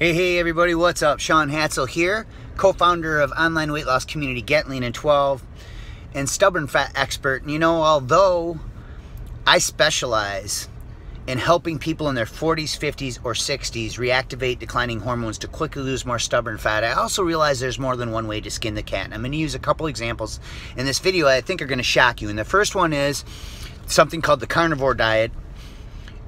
Hey everybody, what's up? Sean Hatzel here, co-founder of online weight loss community Get Lean in 12 and stubborn fat expert. And you know, although I specialize in helping people in their 40s, 50s, or 60s reactivate declining hormones to quickly lose more stubborn fat, I also realize there's more than one way to skin the cat. And I'm going to use a couple examples in this video I think are going to shock you. And the first one is something called the carnivore diet.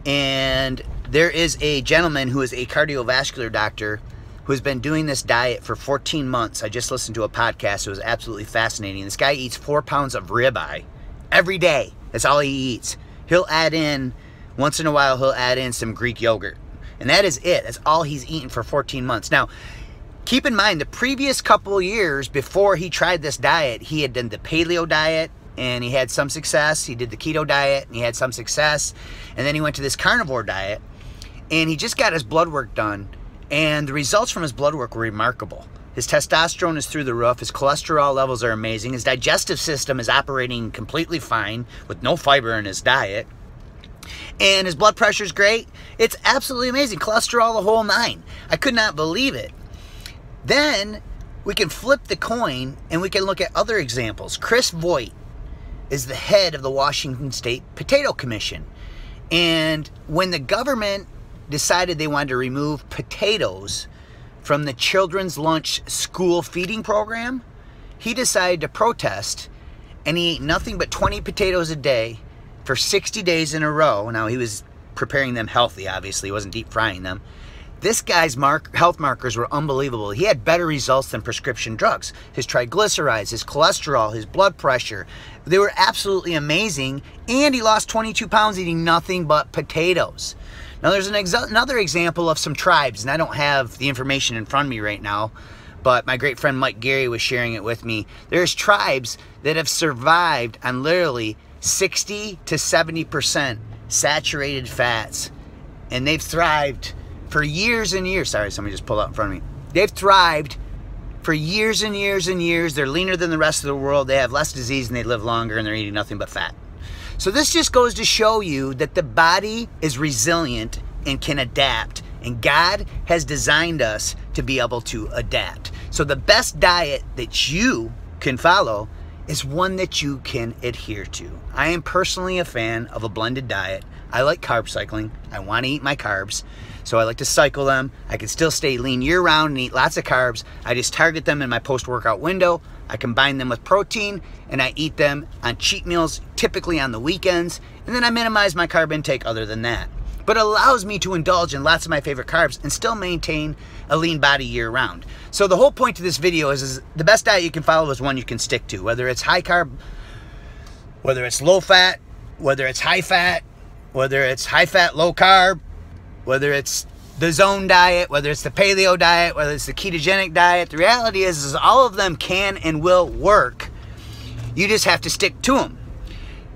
And there is a gentleman who is a cardiovascular doctor who has been doing this diet for 14 months. I just listened to a podcast. It was absolutely fascinating. This guy eats 4 pounds of ribeye every day. That's all he eats. He'll add in, once in a while, he'll add in some Greek yogurt. And that is it. That's all he's eaten for 14 months. Now, keep in mind, the previous couple of years before he tried this diet, he had done the paleo diet, and he had some success. He did the keto diet, and he had some success. And then he went to this carnivore diet, and he just got his blood work done. And the results from his blood work were remarkable. His testosterone is through the roof. His cholesterol levels are amazing. His digestive system is operating completely fine with no fiber in his diet. And his blood pressure is great. It's absolutely amazing. Cholesterol, the whole nine. I could not believe it. Then we can flip the coin and we can look at other examples. Chris Voigt is the head of the Washington State Potato Commission. And when the government decided they wanted to remove potatoes from the children's lunch school feeding program, he decided to protest, and he ate nothing but 20 potatoes a day for 60 days in a row. Now, he was preparing them healthy, obviously. He wasn't deep frying them. This guy's health markers were unbelievable. He had better results than prescription drugs. His triglycerides, his cholesterol, his blood pressure, they were absolutely amazing. And he lost 22 pounds eating nothing but potatoes. Now, there's another example of some tribes, and I don't have the information in front of me right now, but my great friend Mike Gary was sharing it with me. There's tribes that have survived on literally 60 to 70% saturated fats, and they've thrived for years and years. Sorry, somebody just pulled out in front of me. They've thrived for years and years and years. They're leaner than the rest of the world. They have less disease and they live longer, and they're eating nothing but fat. So this just goes to show you that the body is resilient and can adapt. And God has designed us to be able to adapt. So the best diet that you can follow is one that you can adhere to. I am personally a fan of a blended diet. I like carb cycling. I want to eat my carbs, so I like to cycle them. I can still stay lean year-round and eat lots of carbs. I just target them in my post-workout window. I combine them with protein, and I eat them on cheat meals, typically on the weekends, and then I minimize my carb intake other than that. But it allows me to indulge in lots of my favorite carbs and still maintain a lean body year-round. So the whole point to this video is the best diet you can follow is one you can stick to, whether it's high carb, whether it's low fat, whether it's high fat, whether it's high fat, low carb, whether it's the zone diet, whether it's the paleo diet, whether it's the ketogenic diet. The reality is all of them can and will work. You just have to stick to them.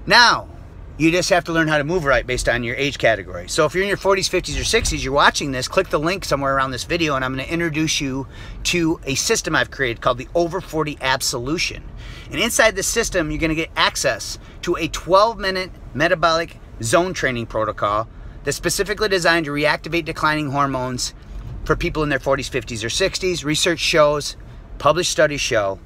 Now, you just have to learn how to move right based on your age category. So if you're in your 40s, 50s, or 60s, you're watching this, click the link somewhere around this video, and I'm going to introduce you to a system I've created called the Over 40 Ab Solution. And inside this system, you're going to get access to a 12-minute metabolic zone training protocol that's specifically designed to reactivate declining hormones for people in their 40s, 50s, or 60s. Research shows, published studies show,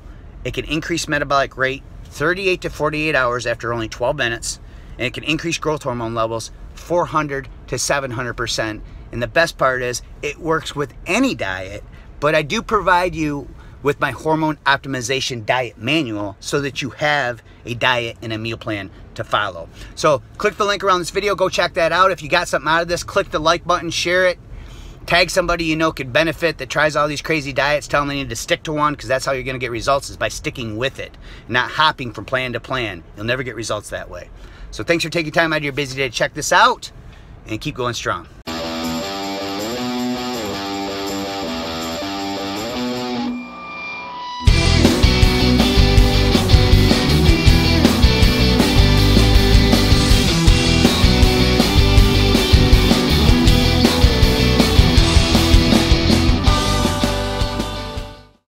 it can increase metabolic rate 38 to 48 hours after only 12 minutes, and it can increase growth hormone levels 400 to 700%. And the best part is it works with any diet, but I do provide you with my hormone optimization diet manual so that you have a diet and a meal plan to follow. So click the link around this video, go check that out. If you got something out of this, click the like button, share it, tag somebody you know could benefit that tries all these crazy diets, tell them they need to stick to one, because that's how you're going to get results, is by sticking with it, not hopping from plan to plan. You'll never get results that way. So thanks for taking time out of your busy day to check this out, and keep going strong.